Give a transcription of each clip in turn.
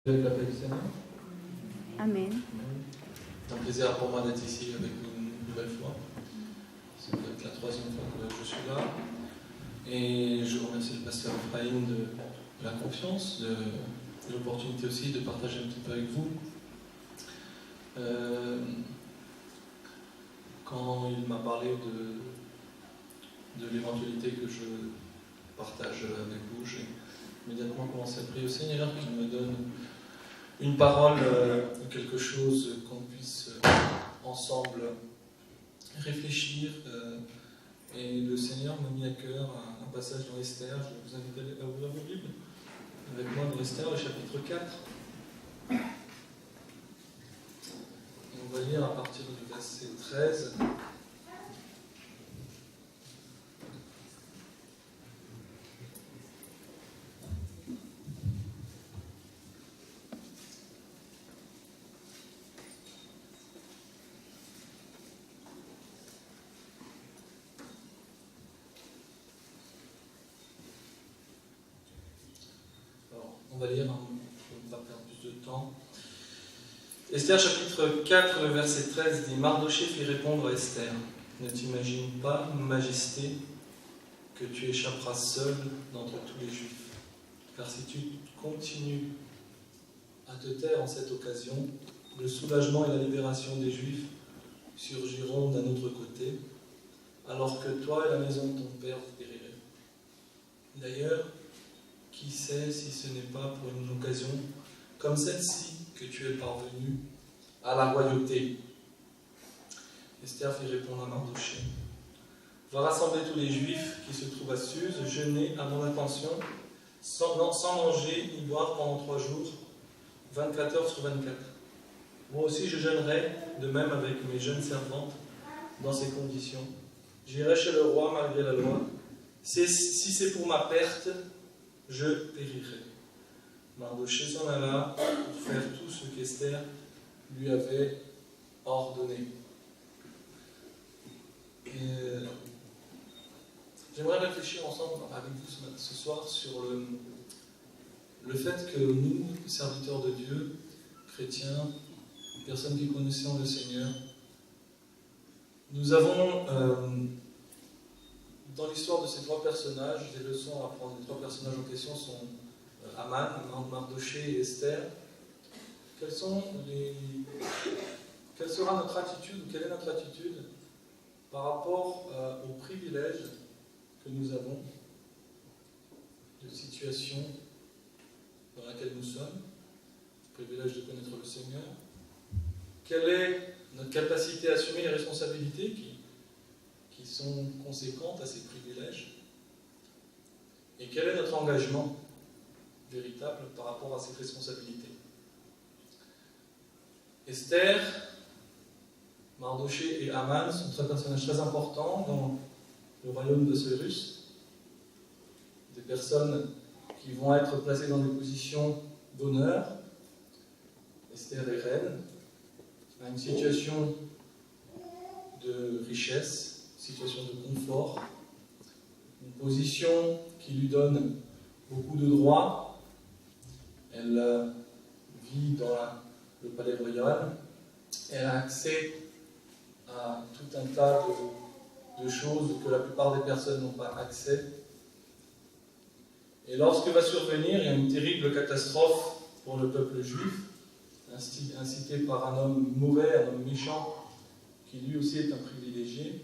Avec la paix du Seigneur. Amen. C'est un plaisir pour moi d'être ici avec vous une nouvelle fois. C'est peut-être la troisième fois que je suis là. Et je remercie le pasteur Ephraim de la confiance, de l'opportunité aussi de partager un petit peu avec vous. Quand il m'a parlé de l'éventualité que je partage avec vous, j'ai immédiatement commencé à prier au Seigneur qu'il me donne une parole, quelque chose qu'on puisse ensemble réfléchir. Et le Seigneur m'a mis à cœur un passage dans Esther. Je vais vous inviter à ouvrir vos Bibles avec moi dans Esther, le chapitre 4. Et on va lire à partir du verset 13. On va lire, on ne va pas perdre plus de temps. Esther chapitre 4, le verset 13 dit « Mardoché fit répondre à Esther, ne t'imagine pas, Majesté, que tu échapperas seule d'entre tous les Juifs. Car si tu continues à te taire en cette occasion, le soulagement et la libération des Juifs surgiront d'un autre côté, alors que toi et la maison de ton père vous périrez. D'ailleurs, qui sait si ce n'est pas pour une occasion comme celle-ci que tu es parvenu à la royauté. » Esther fit répondre à Mardoché. « Va rassembler tous les Juifs qui se trouvent à Suse, jeûner à mon intention, sans manger ni boire pendant 3 jours, 24 heures sur 24. Moi aussi je jeûnerai, de même avec mes jeunes servantes, dans ces conditions. J'irai chez le roi malgré la loi. Si c'est pour ma perte, je périrai. » Mardoché s'en alla pour faire tout ce qu'Esther lui avait ordonné. J'aimerais réfléchir ensemble avec vous ce soir sur le fait que nous, serviteurs de Dieu, chrétiens, personnes qui connaissons le Seigneur, nous avons dans l'histoire de ces 3 personnages, des leçons à apprendre. Les 3 personnages en question sont Aman, Mardoché et Esther. Quelle sera notre attitude, ou quelle est notre attitude par rapport aux privilèges que nous avons, de situation dans laquelle nous sommes, le privilège de connaître le Seigneur? Quelle est notre capacité à assumer les responsabilités qui sont conséquentes à ces privilèges? Et quel est notre engagement véritable par rapport à ces responsabilités? Esther, Mardoché et Aman sont 3 personnages très importants dans le royaume de Cyrus, des personnes qui vont être placées dans des positions d'honneur. Esther est reine, a une situation de richesse, situation de confort, une position qui lui donne beaucoup de droits. Elle vit dans le palais royal. Elle a accès à tout un tas de choses que la plupart des personnes n'ont pas accès. Et lorsque va survenir, il y a une terrible catastrophe pour le peuple juif, incité par un homme mauvais, un homme méchant, qui lui aussi est un privilégié.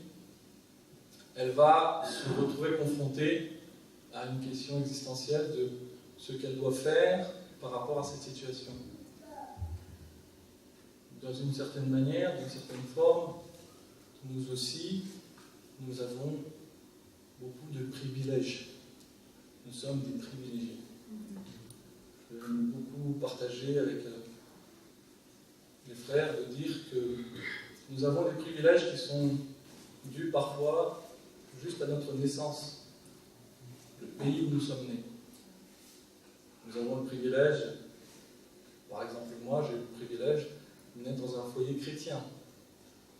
Elle va se retrouver confrontée à une question existentielle de ce qu'elle doit faire par rapport à cette situation. Dans une certaine manière, d'une certaine forme, nous aussi, nous avons beaucoup de privilèges. Nous sommes des privilégiés. J'aime beaucoup partager avec les frères de dire que nous avons des privilèges qui sont dus parfois juste à notre naissance, le pays où nous sommes nés. Nous avons le privilège, par exemple moi j'ai le privilège de naître dans un foyer chrétien,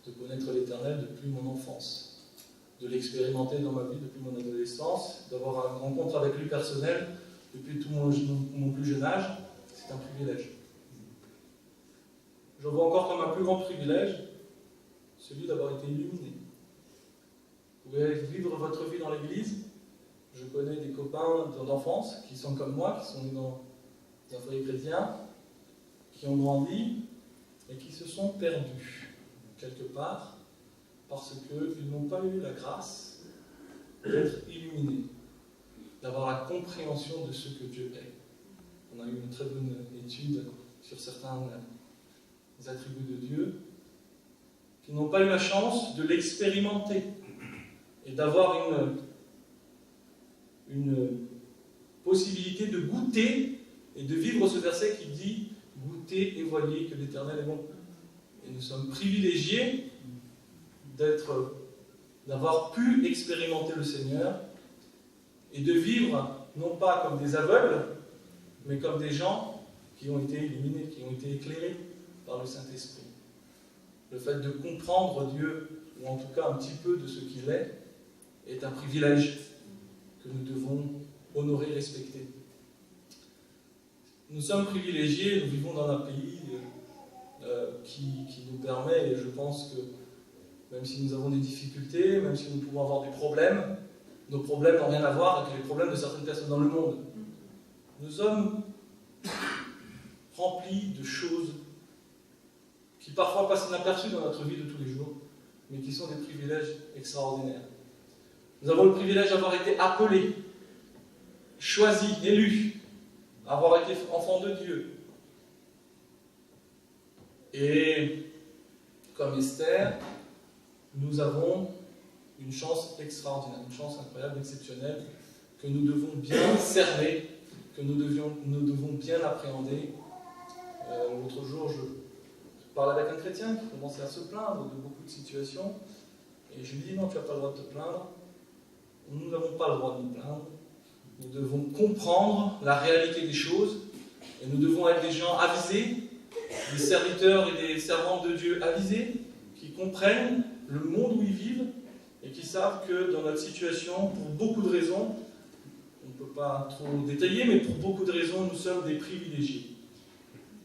de connaître l'Éternel depuis mon enfance, de l'expérimenter dans ma vie depuis mon adolescence, d'avoir une rencontre avec lui personnelle depuis tout mon plus jeune âge. c'est un privilège. Je vois encore comme un plus grand privilège celui d'avoir été illuminé. Vous pouvez vivre votre vie dans l'église. Je connais des copains d'enfance qui sont comme moi, qui sont nés dans un foyer chrétien, qui ont grandi et qui se sont perdus quelque part parce qu'ils n'ont pas eu la grâce d'être illuminés, d'avoir la compréhension de ce que Dieu est. On a eu une très bonne étude sur certains attributs de Dieu, qui n'ont pas eu la chance de l'expérimenter et d'avoir une possibilité de goûter et de vivre ce verset qui dit « Goûtez et voyez que l'Éternel est bon ». Et nous sommes privilégiés d'avoir pu expérimenter le Seigneur et de vivre non pas comme des aveugles, mais comme des gens qui ont été illuminés, qui ont été éclairés par le Saint-Esprit. Le fait de comprendre Dieu, ou en tout cas un petit peu de ce qu'il est un privilège que nous devons honorer et respecter. Nous sommes privilégiés, nous vivons dans un pays qui nous permet, et je pense que même si nous avons des difficultés, même si nous pouvons avoir des problèmes, nos problèmes n'ont rien à voir avec les problèmes de certaines personnes dans le monde. Nous sommes remplis de choses qui parfois passent inaperçues dans notre vie de tous les jours, mais qui sont des privilèges extraordinaires. Nous avons le privilège d'avoir été appelés, choisis, élus, avoir été enfants de Dieu. Et comme Esther, nous avons une chance extraordinaire, une chance incroyable, exceptionnelle, que nous devons bien cerner, que nous devons bien appréhender. L'autre jour, je parlais avec un chrétien qui commençait à se plaindre de beaucoup de situations, et je lui dis non, tu n'as pas le droit de te plaindre. Nous n'avons pas le droit de nous plaindre. Nous devons comprendre la réalité des choses, et nous devons être des gens avisés, des serviteurs et des servantes de Dieu avisés, qui comprennent le monde où ils vivent, et qui savent que dans notre situation, pour beaucoup de raisons, on ne peut pas trop détailler, mais pour beaucoup de raisons, nous sommes des privilégiés.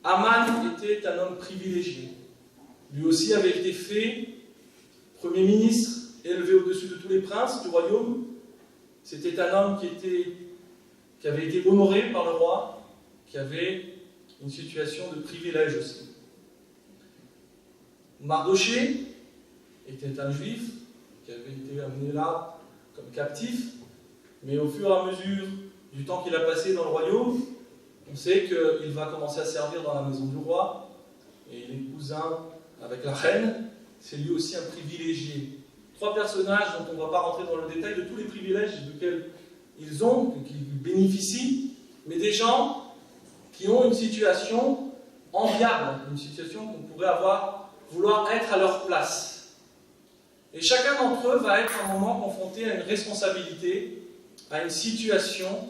Aman était un homme privilégié. Lui aussi avait été fait premier ministre, élevé au-dessus de tous les princes du royaume. C'était un homme qui avait été honoré par le roi, qui avait une situation de privilège aussi. Mardoché était un juif qui avait été amené là comme captif, mais au fur et à mesure du temps qu'il a passé dans le royaume, on sait qu'il va commencer à servir dans la maison du roi, et il est cousin avec la reine, c'est lui aussi un privilégié. Trois personnages dont on ne va pas rentrer dans le détail de tous les privilèges desquels ils ont, qu'ils bénéficient, mais des gens qui ont une situation enviable, une situation qu'on pourrait vouloir être à leur place. Et chacun d'entre eux va être à un moment confronté à une responsabilité, à une situation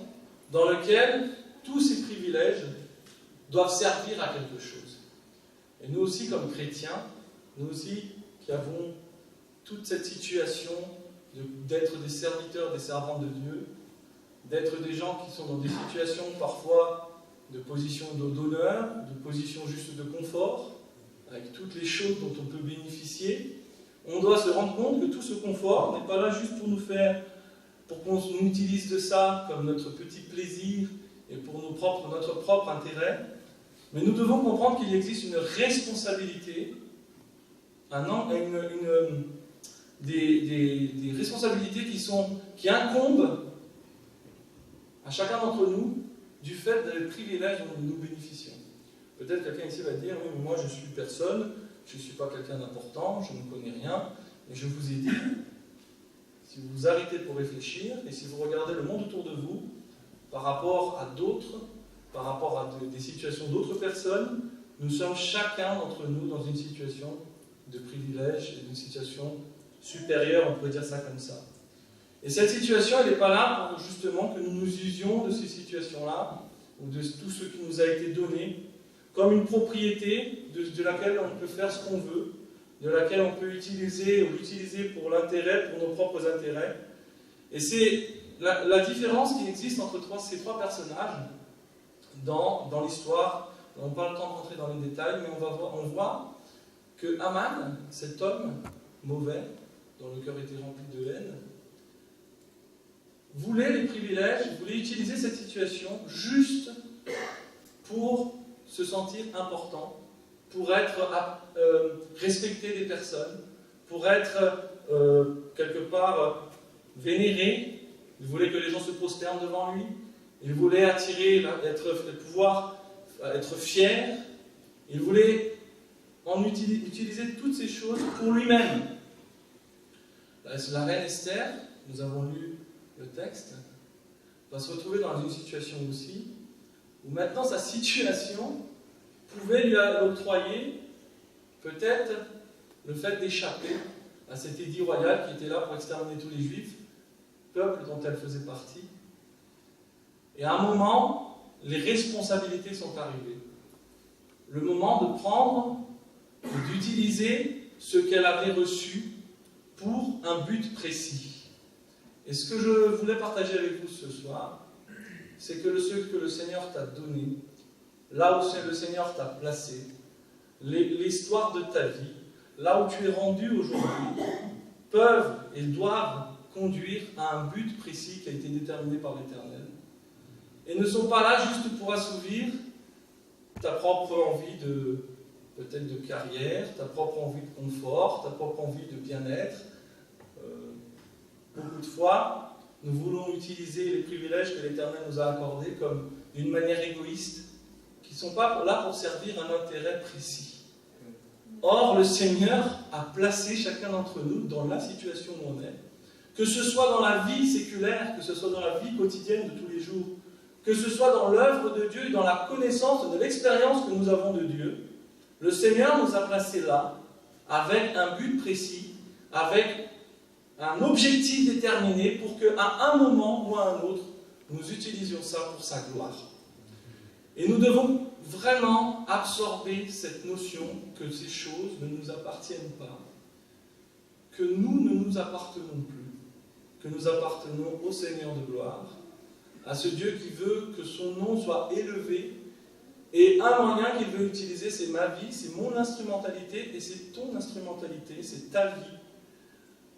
dans laquelle tous ces privilèges doivent servir à quelque chose. Et nous aussi, comme chrétiens, nous aussi qui avons toute cette situation d'être des serviteurs, des servantes de Dieu, d'être des gens qui sont dans des situations parfois de position d'honneur, de position juste de confort, avec toutes les choses dont on peut bénéficier, on doit se rendre compte que tout ce confort n'est pas là juste pour qu'on utilise de ça comme notre petit plaisir et pour notre propre intérêt, mais nous devons comprendre qu'il existe une responsabilité, des responsabilités qui incombent à chacun d'entre nous du fait des privilèges dont nous bénéficions. Peut-être quelqu'un ici va dire, oui, mais moi je suis personne, je ne suis pas quelqu'un d'important, je ne connais rien, mais je vous ai dit, si vous vous arrêtez pour réfléchir, et si vous regardez le monde autour de vous, par rapport à d'autres, par rapport à des situations d'autres personnes, nous sommes chacun d'entre nous dans une situation de privilège et d'une situation supérieure, on pourrait dire ça comme ça. Et cette situation, elle n'est pas là pour justement que nous nous usions de ces situations-là, ou de tout ce qui nous a été donné, comme une propriété de laquelle on peut faire ce qu'on veut, de laquelle on peut utiliser ou l'utiliser pour l'intérêt, pour nos propres intérêts. Et c'est la différence qui existe entre ces trois personnages, dans l'histoire. On n'a pas le temps de rentrer dans les détails, mais on voit que Haman, cet homme mauvais, dont le cœur était rempli de haine, voulait les privilèges, voulait utiliser cette situation juste pour se sentir important, pour être respecté des personnes, pour être quelque part vénéré. Il voulait que les gens se prosternent devant lui. Il voulait attirer, pouvoir être fier. Il voulait utiliser toutes ces choses pour lui-même. La reine Esther, nous avons lu le texte, va se retrouver dans une situation aussi, où maintenant sa situation pouvait lui octroyer peut-être le fait d'échapper à cet édit royal qui était là pour exterminer tous les Juifs, peuple dont elle faisait partie. Et à un moment, les responsabilités sont arrivées. Le moment de prendre et d'utiliser ce qu'elle avait reçu pour un but précis. Et ce que je voulais partager avec vous ce soir, c'est que ce que le Seigneur t'a donné, là où le Seigneur t'a placé, l'histoire de ta vie, là où tu es rendu aujourd'hui, peuvent et doivent conduire à un but précis qui a été déterminé par l'Éternel. Et ne sont pas là juste pour assouvir ta propre envie peut-être de carrière, ta propre envie de confort, ta propre envie de bien-être. Beaucoup de fois, nous voulons utiliser les privilèges que l'Éternel nous a accordés comme d'une manière égoïste, qui ne sont pas là pour servir un intérêt précis. Or, le Seigneur a placé chacun d'entre nous dans la situation où on est, que ce soit dans la vie séculaire, que ce soit dans la vie quotidienne de tous les jours, que ce soit dans l'œuvre de Dieu et dans la connaissance de l'expérience que nous avons de Dieu. Le Seigneur nous a placés là, avec un but précis, avec un objectif déterminé, pour qu'à un moment ou à un autre, nous utilisions ça pour sa gloire. Et nous devons vraiment absorber cette notion que ces choses ne nous appartiennent pas, que nous ne nous appartenons plus, que nous appartenons au Seigneur de gloire, à ce Dieu qui veut que son nom soit élevé. Et un moyen qu'il veut utiliser, c'est ma vie, c'est mon instrumentalité, et c'est ton instrumentalité, c'est ta vie.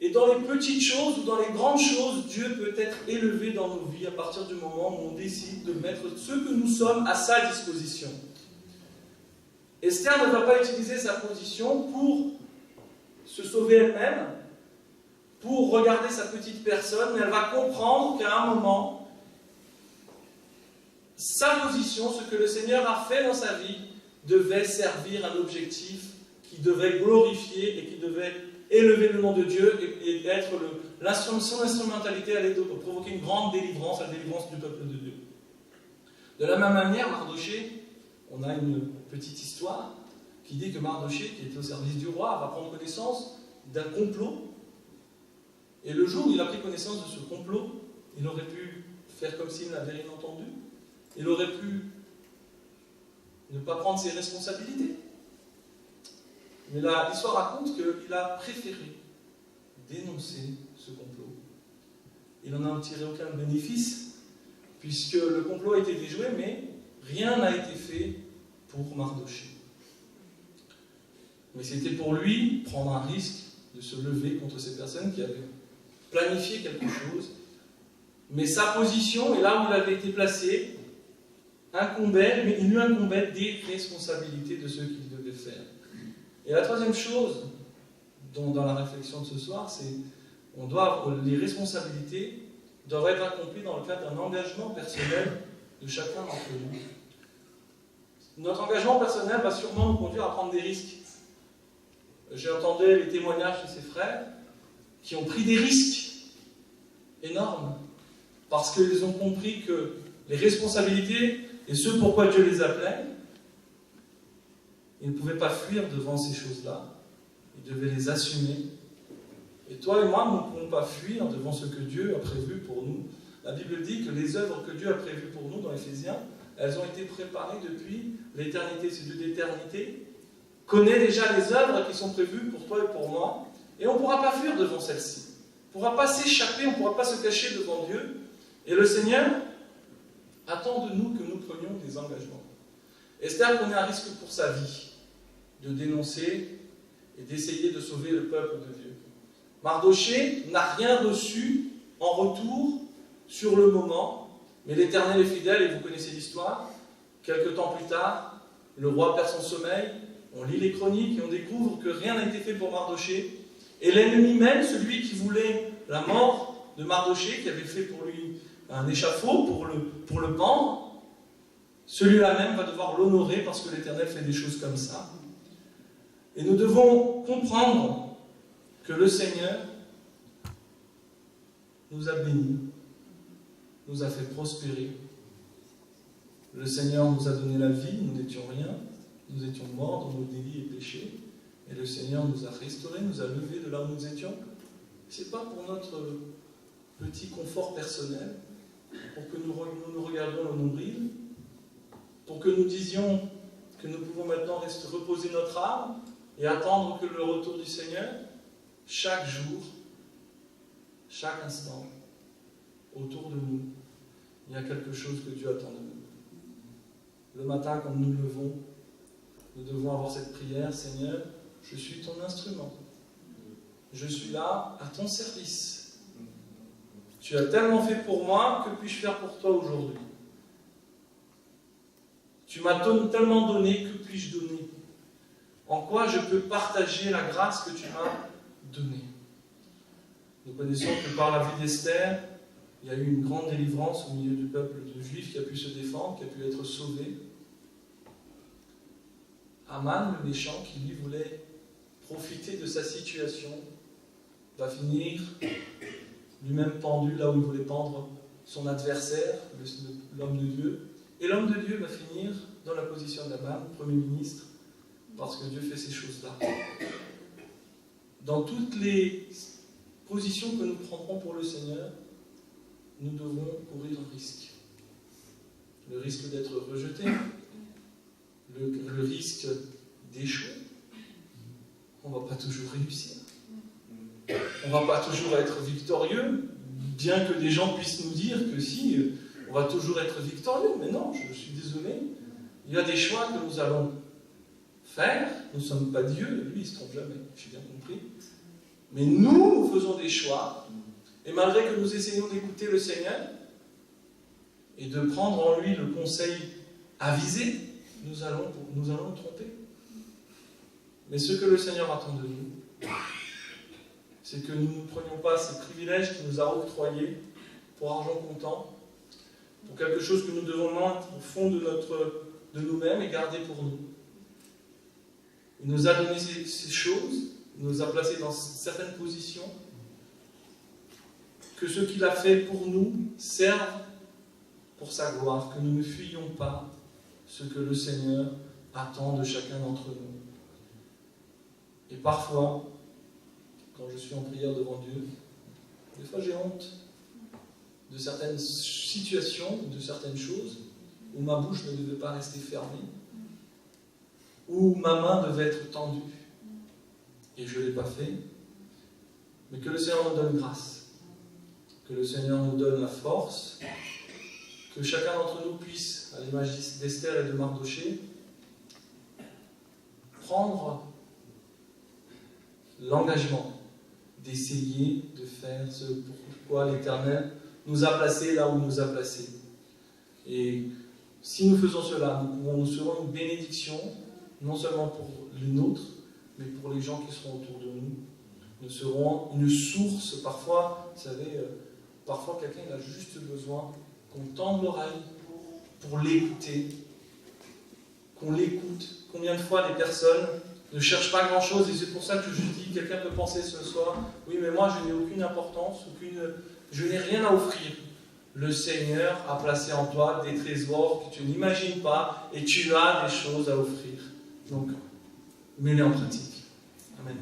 Et dans les petites choses ou dans les grandes choses, Dieu peut être élevé dans nos vies à partir du moment où on décide de mettre ce que nous sommes à sa disposition. Esther ne va pas utiliser sa position pour se sauver elle-même, pour regarder sa petite personne, mais elle va comprendre qu'à un moment, sa position, ce que le Seigneur a fait dans sa vie, devait servir un objectif qui devait glorifier et qui devait élever le nom de Dieu et être son instrumentalité allait provoquer une grande délivrance, la délivrance du peuple de Dieu. De la même manière, Mardoché, on a une petite histoire qui dit que Mardoché, qui était au service du roi, va prendre connaissance d'un complot. Et le jour où il a pris connaissance de ce complot, il aurait pu faire comme s'il n'avait rien entendu. Il aurait pu ne pas prendre ses responsabilités. Mais l'histoire raconte qu'il a préféré dénoncer ce complot. Il n'en a tiré aucun bénéfice, puisque le complot a été déjoué, mais rien n'a été fait pour Mardoché. Mais c'était pour lui prendre un risque de se lever contre ces personnes qui avaient planifié quelque chose. Mais sa position, et là où il avait été placé, il lui incombait des responsabilités de ce qu'il devait faire. Et la troisième chose, dans la réflexion de ce soir, c'est les responsabilités doivent être accomplies dans le cadre d'un engagement personnel de chacun d'entre nous. Notre engagement personnel va sûrement nous conduire à prendre des risques. J'ai entendu les témoignages de ses frères qui ont pris des risques énormes parce qu'ils ont compris que les responsabilités et ce pourquoi Dieu les appelait, ils ne pouvaient pas fuir devant ces choses-là. Ils devaient les assumer. Et toi et moi, nous ne pouvons pas fuir devant ce que Dieu a prévu pour nous. La Bible dit que les œuvres que Dieu a prévues pour nous dans Éphésiens, elles ont été préparées depuis l'éternité. Ce Dieu d'éternité connaît déjà les œuvres qui sont prévues pour toi et pour moi. Et on ne pourra pas fuir devant celles-ci. On ne pourra pas s'échapper, on ne pourra pas se cacher devant Dieu. Et le Seigneur attend de nous que nous prenions des engagements. Esther prenait un risque pour sa vie, de dénoncer et d'essayer de sauver le peuple de Dieu. Mardoché n'a rien reçu en retour sur le moment, mais l'Éternel est fidèle, et vous connaissez l'histoire. Quelque temps plus tard, le roi perd son sommeil, on lit les chroniques et on découvre que rien n'a été fait pour Mardoché. Et l'ennemi même, celui qui voulait la mort de Mardoché, qui avait fait pour lui un échafaud pour le pendre, celui-là même va devoir l'honorer parce que l'Éternel fait des choses comme ça. Et nous devons comprendre que le Seigneur nous a bénis, nous a fait prospérer. Le Seigneur nous a donné la vie, nous n'étions rien, nous étions morts dans nos délits et péchés, et le Seigneur nous a restaurés, nous a levés de là où nous étions. Ce n'est pas pour notre petit confort personnel, pour que nous regardions le nombril, pour que nous disions que nous pouvons maintenant reposer notre âme et attendre que le retour du Seigneur, chaque jour, chaque instant, autour de nous, il y a quelque chose que Dieu attend de nous. Le matin, quand nous nous levons, nous devons avoir cette prière: Seigneur, je suis ton instrument. Je suis là à ton service. Tu as tellement fait pour moi, que puis-je faire pour toi aujourd'hui? Tu m'as tellement donné, que puis-je donner? En quoi je peux partager la grâce que tu m'as donnée? Nous connaissons que par la vie d'Esther, il y a eu une grande délivrance au milieu du peuple juif qui a pu se défendre, qui a pu être sauvé. Aman, le méchant, qui lui voulait profiter de sa situation, va finir lui-même pendu là où il voulait pendre son adversaire, l'homme de Dieu. Et l'homme de Dieu va finir dans la position d'Aman, Premier ministre, parce que Dieu fait ces choses-là. Dans toutes les positions que nous prendrons pour le Seigneur, nous devons courir un risque. Le risque d'être rejeté, le risque d'échouer. On ne va pas toujours réussir. On ne va pas toujours être victorieux, bien que des gens puissent nous dire que si, on va toujours être victorieux. Mais non, je suis désolé. Il y a des choix que nous allons faire. Nous ne sommes pas Dieu, lui il ne se trompe jamais, j'ai bien compris. Mais nous faisons des choix, et malgré que nous essayons d'écouter le Seigneur, et de prendre en lui le conseil avisé, nous allons nous tromper. Mais ce que le Seigneur attend de nous, c'est que nous ne prenions pas ces privilèges qu'il nous a octroyés pour argent comptant, pour quelque chose que nous devons mettre au fond de nous-mêmes et garder pour nous. Il nous a donné ces choses, il nous a placés dans certaines positions, que ce qu'il a fait pour nous serve pour sa gloire, que nous ne fuyions pas ce que le Seigneur attend de chacun d'entre nous. Et parfois, quand je suis en prière devant Dieu, des fois j'ai honte de certaines situations, de certaines choses, où ma bouche ne devait pas rester fermée, où ma main devait être tendue, et je ne l'ai pas fait. Mais que le Seigneur nous donne grâce, que le Seigneur nous donne la force, que chacun d'entre nous puisse, à l'image d'Esther et de Mardoché, prendre l'engagement d'essayer de faire ce pourquoi l'Éternel nous a placés là où il nous a placés. Et si nous faisons cela, nous serons une bénédiction, non seulement pour les nôtres, mais pour les gens qui seront autour de nous. Nous serons une source. Parfois, vous savez, parfois quelqu'un a juste besoin qu'on tende l'oreille pour l'écouter, qu'on l'écoute. Combien de fois les personnes ne cherchent pas grand-chose, et c'est pour ça que je dis, quelqu'un peut penser ce soir, oui mais moi je n'ai aucune importance, je n'ai rien à offrir. Le Seigneur a placé en toi des trésors que tu n'imagines pas, et tu as des choses à offrir. Donc, mets-les en pratique. Amen.